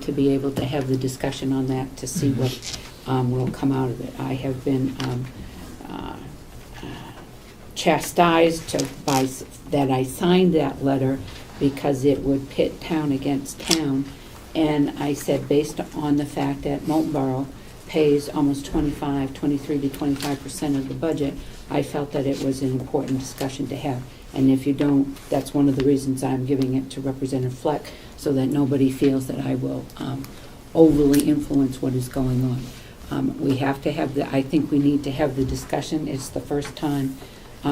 to be able to have the discussion on that to see what will come out of it. I have been chastised that I signed that letter because it would pit town against town. And I said, based on the fact that Molten Borough pays almost 23 to 25% of the budget, I felt that it was an important discussion to have. And if you don't, that's one of the reasons I'm giving it to Representative Fleck, so that nobody feels that I will overly influence what is going on. We have to have I think we need to have the discussion. It's the first time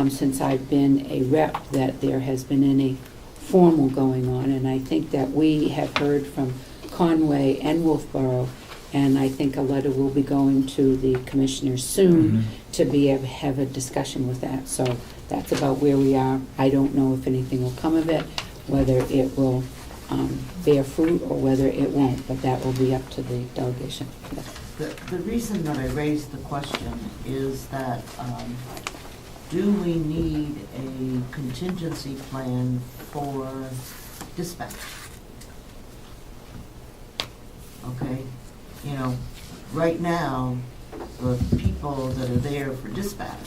since I've been a rep that there has been any formal going on, and I think that we have heard from Conway and Wolfboro, and I think a letter will be going to the commissioners soon to be able to have a discussion with that. So that's about where we are. I don't know if anything will come of it, whether it will bear fruit or whether it won't, but that will be up to the delegation. The reason that I raised the question is that do we need a contingency plan for dispatch? Okay, you know, right now, the people that are there for dispatch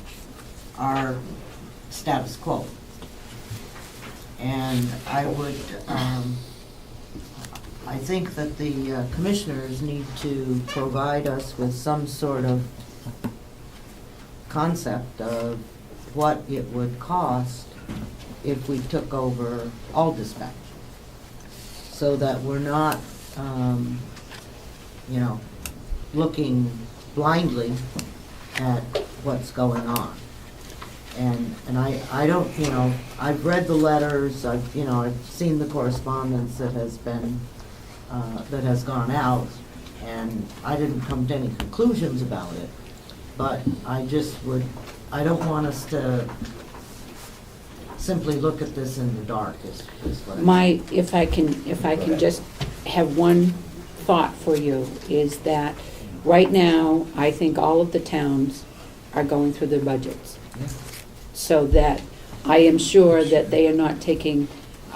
are status quo. And I think that the commissioners need to provide us with some sort of concept of what it would cost if we took over all dispatch, so that we're not you know, looking blindly at what's going on. And I don't, you know, I've read the letters, I've seen the correspondence that has been, that has gone out, and I didn't come to any conclusions about it, but I don't want us to simply look at this in the dark, is what If I can just have one thought for you, is that right now, I think all of the towns are going through their budgets. Yeah. So that I am sure that they are not taking,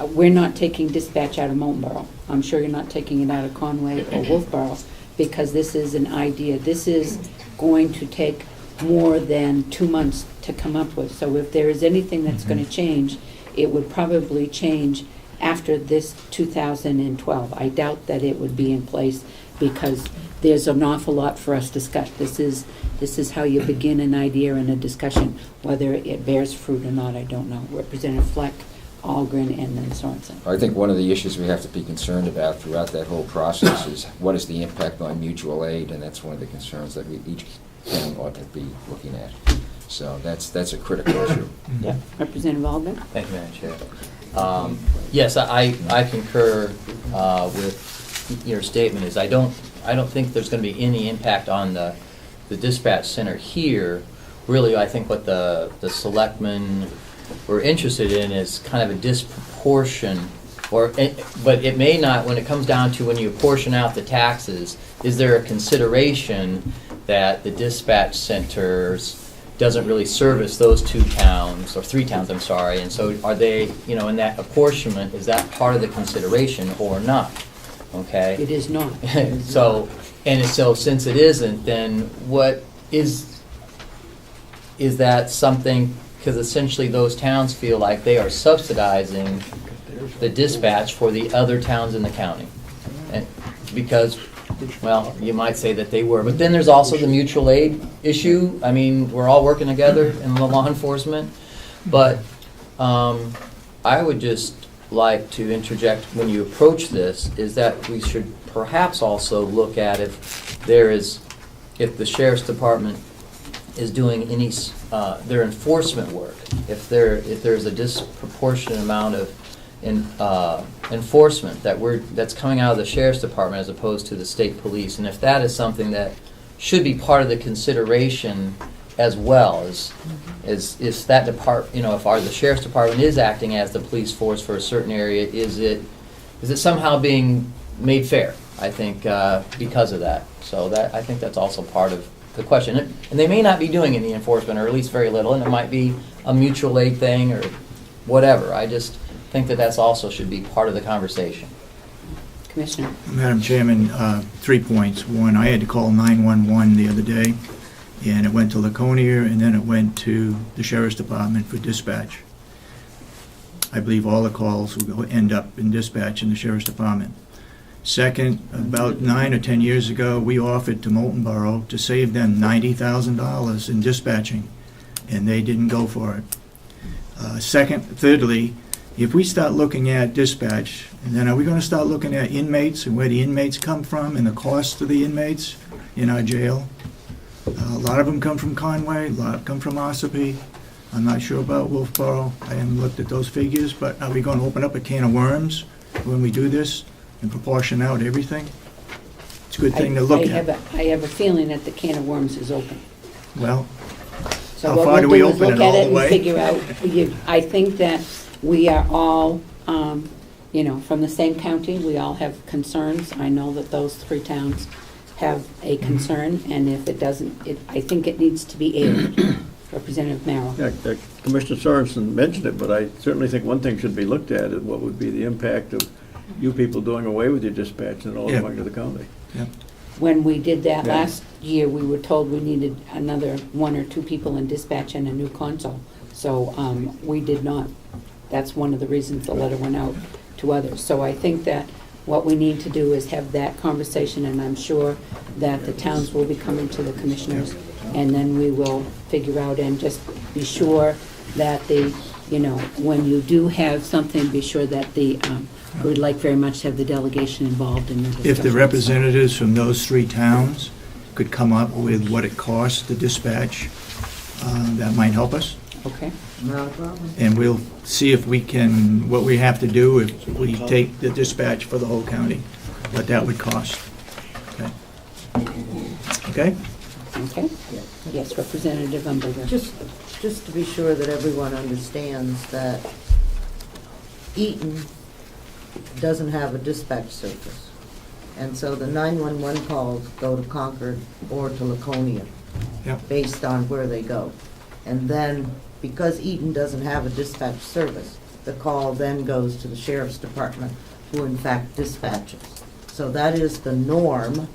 we're not taking dispatch out of Molten Borough. I'm sure you're not taking it out of Conway or Wolfboro, because this is an idea. This is going to take more than 2 months to come up with. So if there is anything that's going to change, it would probably change after this 2012. I doubt that it would be in place, because there's an awful lot for us to discuss. This is how you begin an idea and a discussion. Whether it bears fruit or not, I don't know. Representative Fleck, Algren, and then Sorensen. I think one of the issues we have to be concerned about throughout that whole process is what is the impact on mutual aid, and that's one of the concerns that each town ought to be looking at. So that's a critical issue. Yeah, Representative Algren. Thank you, Madam Chair. Yes, I concur with your statement. Is I don't think there's going to be any impact on the dispatch center here. Really, I think what the selectmen were interested in is kind of a disproportion, but it may not, when it comes down to when you apportion out the taxes, is there a consideration that the dispatch centers doesn't really service those 2 towns, or 3 towns, I'm sorry, and so are they, in that apportionment, is that part of the consideration or not? Okay? It is not. So since it isn't, then what is that something, because essentially those towns feel like they are subsidizing the dispatch for the other towns in the county. And because, well, you might say that they were, but then there's also the mutual aid issue. I mean, we're all working together in the law enforcement, but I would just like to interject when you approach this is that we should perhaps also look at if the sheriff's department is doing any their enforcement work, if there's a disproportionate amount of enforcement that's coming out of the sheriff's department as opposed to the state police, and if that is something that should be part of the consideration as well as if that if the sheriff's department is acting as the police force for a certain area, is it somehow being made fair? I think because of that. So that I think that's also part of the question. And they may not be doing any enforcement, or at least very little, and it might be a mutual aid thing or whatever. I just think that that's also should be part of the conversation. Commissioner? Madam Chairman, 3 points. One, I had to call 911 the other day, and it went to Laconia, and then it went to the Sheriff's Department for dispatch. I believe all the calls will end up in dispatch in the Sheriff's Department. Second, about 9 or 10 years ago, we offered to Molten Borough to save them $90,000 in dispatching, and they didn't go for it. Thirdly, if we start looking at dispatch, and then are we going to start looking at inmates and where the inmates come from and the cost of the inmates in our jail? A lot of them come from Conway, a lot come from Ossipee. I'm not sure about Wolfboro. I haven't looked at those figures, but are we going to open up a can of worms when we do this and proportion out everything? It's a good thing to look at. I have a feeling that the can of worms is open. Well, So how what far we'll do we do is open look it, at all it the and way? figure out, I think that we are all, from the same county, we all have concerns. I know that those 3 towns have a concern, and if it doesn't, I think it needs to be aired. Representative Merrill. Yeah, Commissioner Sorensen mentioned it, but I certainly think one thing should be looked at is what would be the impact of you people doing away with your dispatch and all Yeah. going to the county. yeah. When we did that Yeah. last year, we were told we needed another 1 or 2 people in dispatch and a new console. So we did not. That's one of the reasons the letter went out to others. So I think that what we need to do is have that conversation, and I'm sure that the towns will be coming to the commissioners, and then we will figure out and just be sure that when you do have something, be sure that we'd like very much to have the delegation involved in the discussion. If the representatives from those 3 towns could come up with what it costs to dispatch, that might help us. Okay. Not a problem. And we'll see if we can, what we have to do if we take the dispatch for the whole county, what that would cost. Okay? Okay? Okay? Yes, Representative Umberger. Just to be sure that everyone understands that Eaton doesn't have a dispatch service. And so the 911 calls go to Concord or to Laconia, Yep. based on where they go. And then, because Eaton doesn't have a dispatch service, the call then goes to the Sheriff's Department, who in fact dispatches. So that is the norm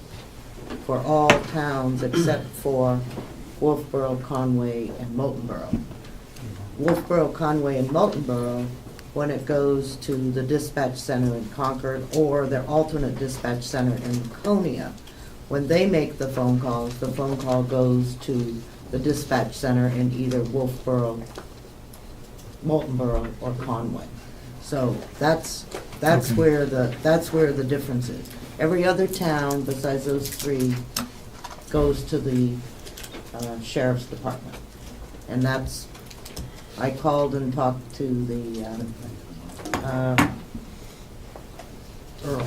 for all towns except for Wolfboro, Conway, and Moultonboro. Wolfboro, Conway, and Moultonboro, when it goes to the dispatch center in Concord or their alternate dispatch center in Laconia, when they make the phone calls, the phone call goes to the dispatch center in either Wolfboro, Moultonboro, or Conway. So that's Okay. where the difference is. Every other town besides those 3 goes to the Sheriff's Department. And that's, I called and talked to the Earl,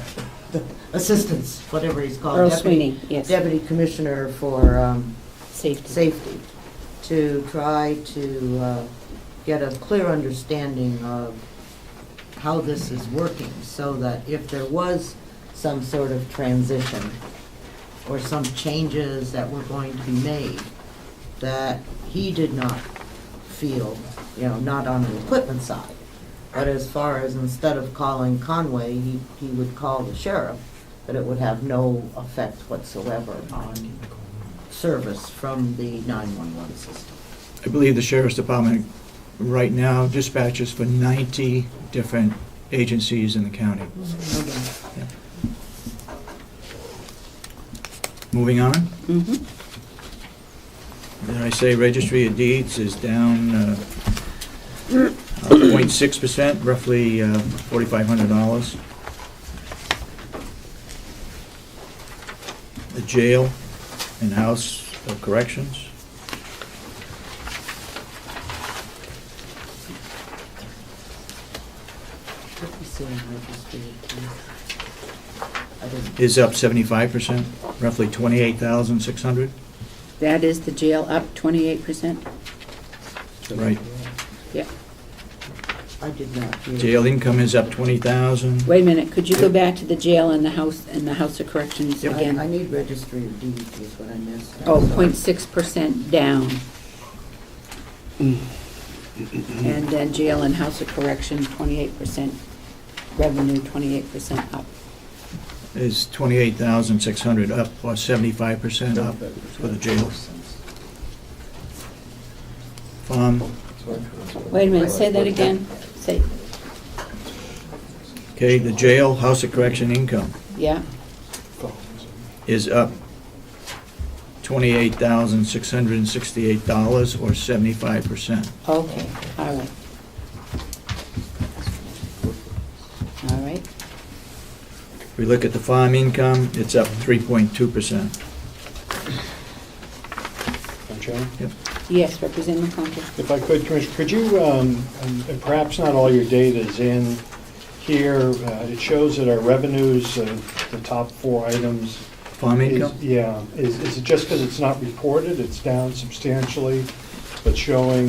the assistants, whatever he's called. Earl Deputy- Sweeney, yes. Deputy Commissioner for Safety. Safety, to try to get a clear understanding of how this is working, so that if there was some sort of transition or some changes that were going to be made, that he did not feel, not on the equipment side, but as far as instead of calling Conway, he would call the sheriff, that it would have no effect whatsoever on service from the 911 system. I believe the Sheriff's Department right now dispatches for 90 different agencies in the county. Yeah. Moving on. Mm-hmm. Then I say Registry of Deeds is down 0.6%, roughly $4,500. The jail and House of Corrections. Let me see on Registry of Deeds. I didn't. Is up 75%, roughly 28,600. That is the jail up 28%? Right. Yeah. I did not hear. Jail income is up 20,000. Wait a minute, could you go back to the jail and the House of Corrections Yep. I again? need Registry of Deeds is what I missed. Oh, I'm sorry. 0.6% down. And then jail and House of Correction, 28%, revenue 28% up. is 28,600 up, or 75% up for the jail. Wait a minute, say that again. Say, Okay, the jail, House of Correction income yeah, is up $28,668, or 75%. okay, all right. All right, If we look at the farm income, it's up 3.2%. Madam Chairman? yes, Representative Conklin. If I could, Commissioner, could you, and perhaps not all your data is in here, it shows that our revenues, the top 4 items. Farm income? Yeah, is it just because it's not reported, it's down substantially, but showing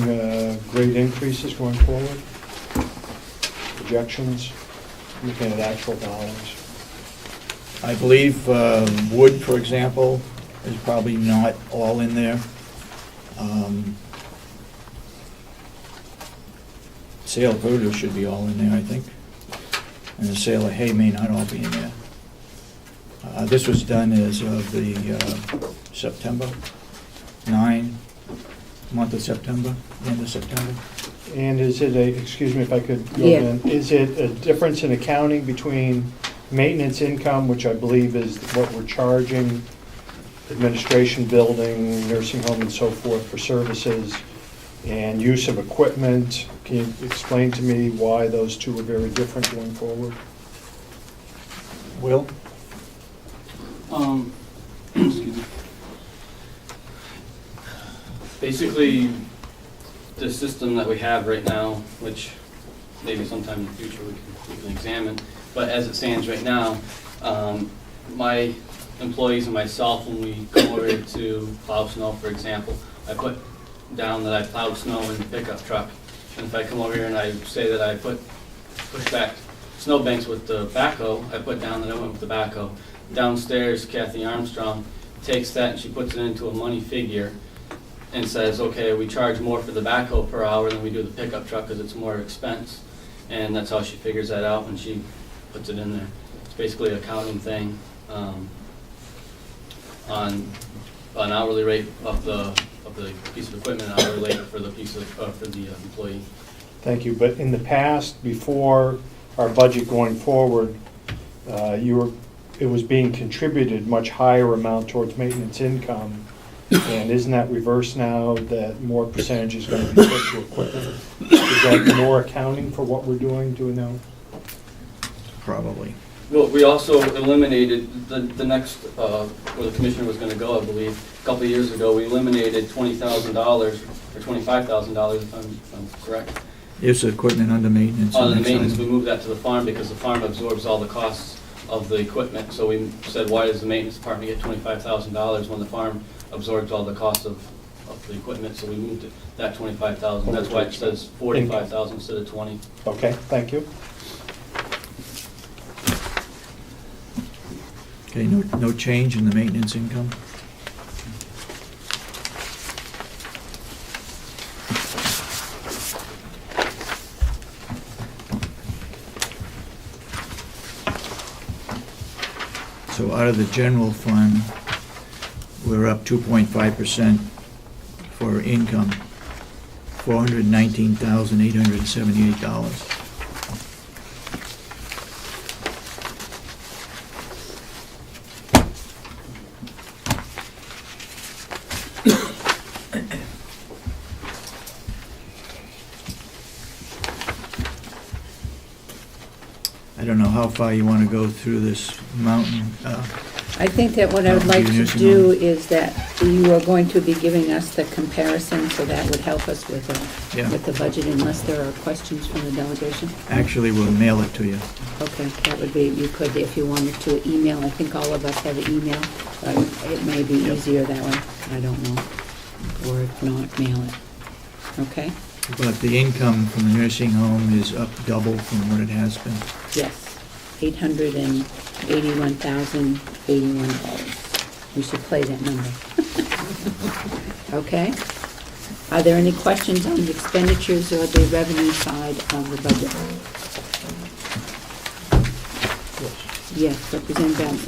great increases going forward? Projections, looking at actual dollars. I believe wood, for example, is probably not all in there. Sale of produce should be all in there, I think. And the sale of hay may not all be in there. This was done as of the September, month of September, end of September. And is it excuse me if I could go Yeah. in, is it a difference in accounting between maintenance income, which I believe is what we're charging, administration building, nursing home and so forth for services, and use of equipment? Can you explain to me why those two are very different going forward? Will? Excuse me. Basically, the system that we have right now, which maybe sometime in the future we can examine, but as it stands right now, my employees and myself, when we go over to plow snow, for example, I put down that I plowed snow in the pickup truck. And if I come over here and I say that I push back snow banks with the backhoe, I put down that I went with the backhoe. Downstairs, Kathy Armstrong takes that and she puts it into a money figure and says, okay, we charge more for the backhoe per hour than we do the pickup truck because it's more expense. And that's how she figures that out and she puts it in there. It's basically an accounting thing on an hourly rate of the piece of equipment, an hourly rate for the piece of for the employee. Thank you, but in the past, before our budget going forward, it was being contributed much higher amount towards maintenance income, and isn't that reversed now, that more percentage is going to be put to equipment? Is that more accounting for what we're doing, do we know? Probably. Well, we also eliminated the next, where the commissioner was going to go, I believe, a couple of years ago, we eliminated $20,000 or $25,000, if I'm correct. Use of equipment under maintenance. On the next maintenance, item. we moved that to the farm because the farm absorbs all the costs of the equipment. So we said, why does the maintenance department get $25,000 when the farm absorbs all the costs of the equipment? So we moved it, that $25,000. That's why it says $45,000 instead of 20. Okay, thank you. Okay, no change in the maintenance income? So out of the general fund, we're up 2.5% for income, $419,878. I don't know how far you want to go through this mountain. I think that what I would like to Nursing do home. is that you are going to be giving us the comparison, so that would help us with Yeah. the budget, unless there are questions from the delegation. Actually, we'll mail it to you. Okay, that would be, you could, if you wanted to email, I think all of us have an email, but it may be Yep. easier that way, I don't know. Or if not, mail it. Okay? But the income from the nursing home is up double from what it has been. Yes, $881,081. We should play that number. Okay? Are there any questions on the expenditures or the revenue side of the budget? Yes, Representative